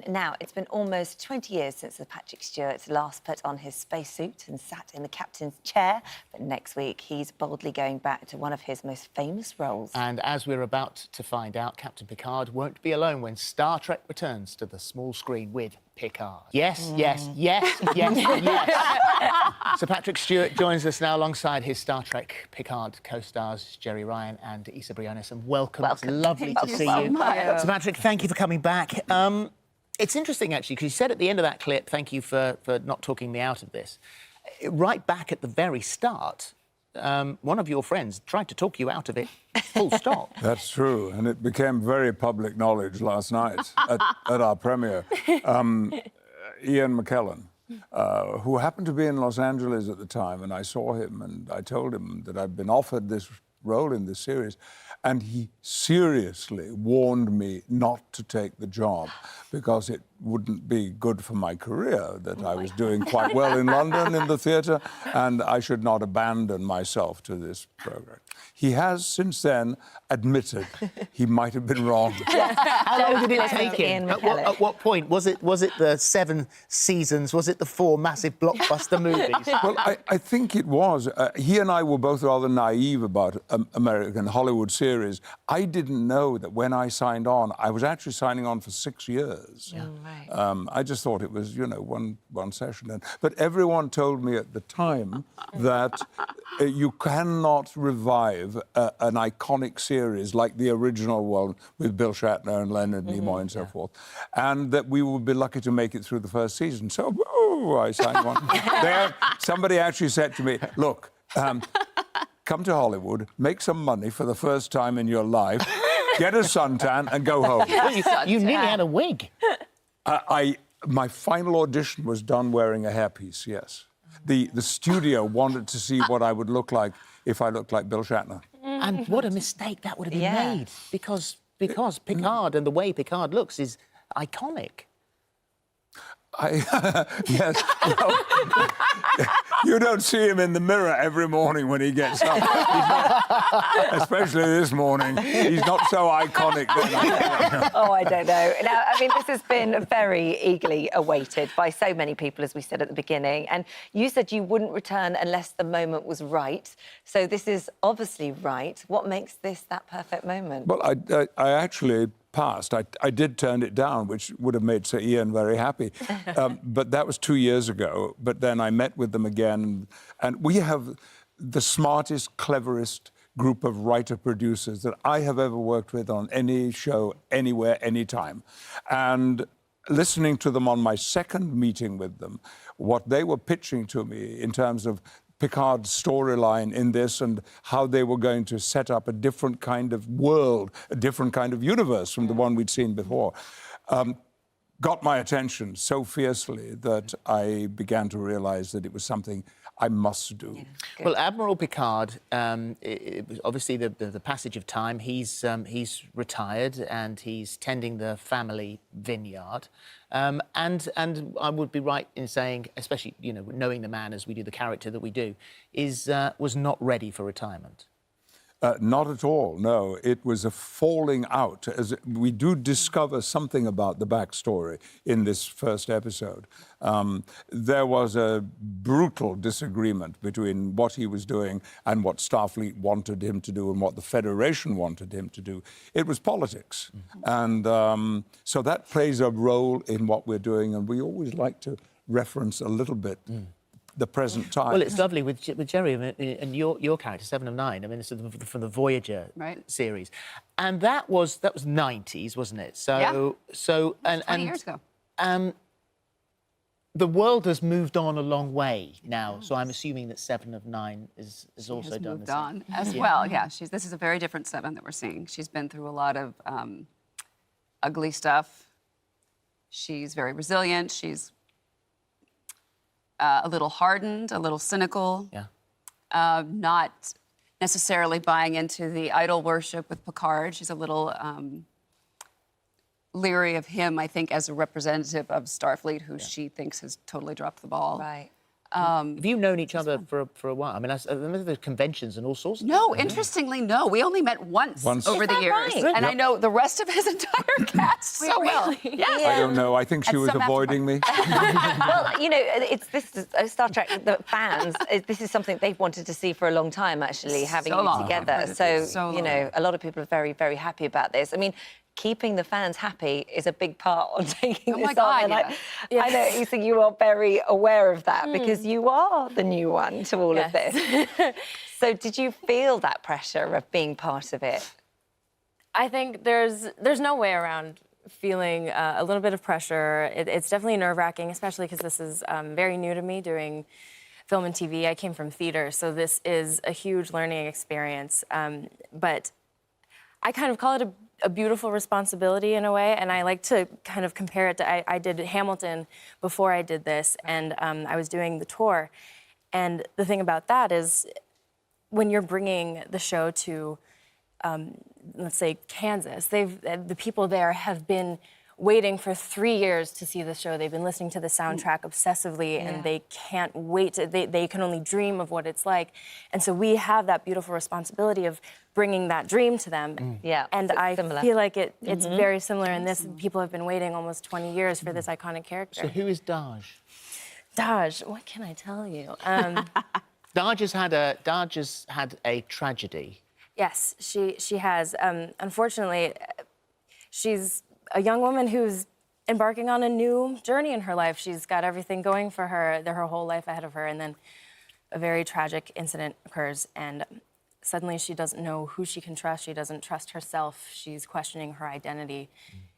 Now, it's been almost 20 years since Sir Patrick Stewart last put on his spacesuit and sat in the captain's chair. But next week, he's boldly going back to one of his most famous roles. And as we're about to find out, Captain Picard won't be alone when Star Trek returns to the small screen with Picard. Yes, yes, yes, yes, yes. Sir Patrick Stewart joins us now alongside his Star Trek Picard co-stars Jeri Ryan and Isa Briones. And welcome. It's lovely to see you. Sir Patrick, thank you for coming back. It's interesting, actually, because you said at the end of that clip, thank you for not talking me out of this. Right back at the very start, one of your friends tried to talk you out of it, full stop. That's true, and it became very public knowledge last night at our premiere. Ian McKellen, who happened to be in Los Angeles at the time, and I saw him, and I told him that I'd been offered this role in this series, and he seriously warned me not to take the job because it wouldn't be good for my career, that I was doing quite well in London in the theatre, and I should not abandon myself to this programme. He has since then admitted he might have been wrong. How long did it take him? At what point? Was it the 7 seasons? Was it the 4 massive blockbuster movies? Well, I think it was. He and I were both rather naive about American Hollywood series. I didn't know that when I signed on, I was actually signing on for 6 years. Yeah, right. I just thought it was, you know, one session. But everyone told me at the time that you cannot revive an iconic series like the original one with Bill Shatner and Leonard Nimoy and so forth, and that we would be lucky to make it through the first season. So, I signed on. Somebody actually said to me, look, come to Hollywood, make some money for the first time in your life, get a suntan and go home. You nearly had a wig. My final audition was done wearing a hairpiece, yes. The studio wanted to see what I would look like if I looked like Bill Shatner. And what a mistake that would have been made, because Picard and the way Picard looks is iconic. Yes. Well, you don't see him in the mirror every morning when he gets up. Especially this morning. He's not so iconic then. Oh, I don't know. Now, I mean, this has been very eagerly awaited by so many people, as we said at the beginning. And you said you wouldn't return unless the moment was right. So this is obviously right. What makes this that perfect moment? Well, I actually passed. I did turn it down, which would have made Sir Ian very happy. But that was 2 years ago. But then I met with them again. And we have the smartest, cleverest group of writer-producers that I have ever worked with on any show, anywhere, anytime. And listening to them on my second meeting with them, what they were pitching to me in terms of Picard's storyline in this and how they were going to set up a different kind of world, a different kind of universe from the one we'd seen before, got my attention so fiercely that I began to realise that it was something I must do. Yeah, well, Admiral Picard, it was obviously the passage of time, he's retired and he's tending the family vineyard. And I would be right in saying, especially, you know, knowing the man as we do, the character that we do, was not ready for retirement. Not at all, no. It was a falling out. As we do discover something about the backstory in this first episode. There was a brutal disagreement between what he was doing and what Starfleet wanted him to do and what the Federation wanted him to do. It was politics. And so that plays a role in what we're doing, and we always like to reference a little bit the present time. Well, it's lovely with Jeri and your character, 7 of 9. I mean, it's from the Voyager series, and that was 90s, wasn't it? So, yeah. 20 years ago. The world has moved on a long way now, so I'm assuming that 7 of 9 is also done moved on as well. Yeah, this is a very different 7 that we're seeing. She's been through a lot of ugly stuff. She's very resilient. She's a little hardened, a little cynical, not necessarily buying into the idol worship with Picard. She's a little leery of him, I think, as a representative of Starfleet, who she thinks has totally dropped the ball. Right. Have you known each other for a while? I mean, I remember the conventions and all sorts of No, things. interestingly, no. We only met once over the that years. right? And I know the rest of his entire cast so well. Yes. I don't know. I think she And was some have to avoiding me. Well, you know, Star Trek, the fans, this is something they've wanted to see for a long time, actually, having So you long. together. So you know, long. a lot of people are very, very happy about this. I mean, keeping the fans happy is a big part of taking Oh this my God, on. And yeah. I know, Isa, you are very aware of that because you are the new one to all of this. So did you feel that pressure of being part of it? I think there's no way around feeling a little bit of pressure. It's definitely nerve-wracking, especially because this is very new to me doing film and TV. I came from theater, so this is a huge learning experience. But I kind of call it a beautiful responsibility in a way, and I like to kind of compare it to, I did Hamilton before I did this, and I was doing the tour. And the thing about that is when you're bringing the show to, let's say, Kansas, the people there have been waiting for 3 years to see the show. They've been listening to the soundtrack obsessively, and they can't wait. They can only dream of what it's like. And so we have that beautiful responsibility of bringing that dream to them. Yeah, And so I similar. feel like it's very similar in this. People have been waiting almost 20 years for this iconic character. So who is Daj? Daj, what can I tell you? Daj has had a tragedy. Yes, she has. Unfortunately, she's a young woman who's embarking on a new journey in her life. She's got everything going for her, her whole life ahead of her, and then a very tragic incident occurs, and suddenly she doesn't know who she can trust. She doesn't trust herself. She's questioning her identity,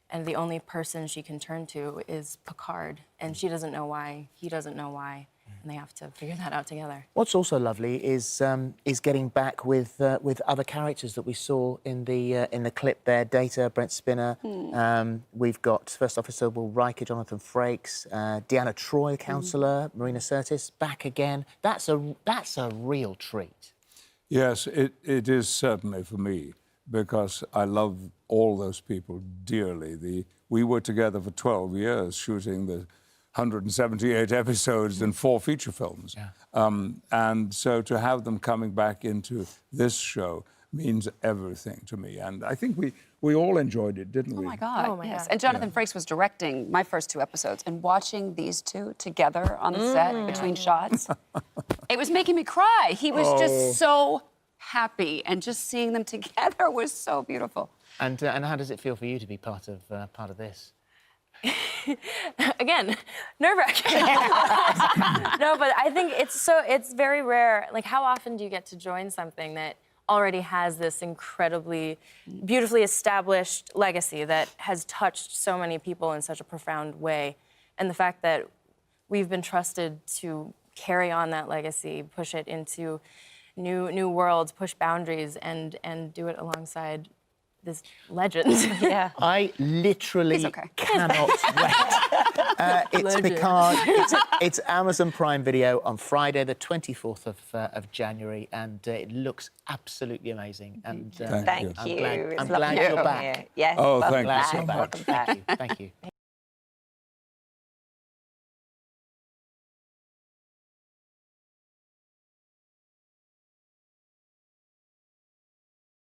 and the only person she can turn to is Picard, and she doesn't know why. He doesn't know why. And they have to figure that out together. What's also lovely is getting back with other characters that we saw in the clip there. Data, Brent Spinner. We've got First Officer Will Riker, Jonathan Frakes, Deanna Troi, Counsellor, Marina Sirtis, back again. That's a real treat. Yes, it is certainly for me, because I love all those people dearly. We were together for 12 years shooting the 178 episodes and 4 feature films. And so to have them coming back into this show means everything to me. And I think we all enjoyed it, didn't we? Oh, my God. Oh, my yes. God. And Jonathan Frakes was directing my first 2 episodes, and watching these two together on the set between shots, it was making me cry. He was just so happy, and just seeing them together was so beautiful. And how does it feel for you to be part of this? Again, nerve-wracking. No, but I think it's very rare. Like, how often do you get to join something that already has this incredibly beautifully established legacy that has touched so many people in such a profound way? And the fact that we've been trusted to carry on that legacy, push it into new worlds, push boundaries, and do it alongside this legend. Yeah. I literally He's okay. cannot wait. It's Legend. Picard. It's Amazon Prime Video on Friday, the 24th of January, and it looks absolutely amazing. And Thank you. Thank you. It's I'm lovely glad to you're have you back. here. Yes, Oh, welcome thank you back. so much. Welcome back. Thank you.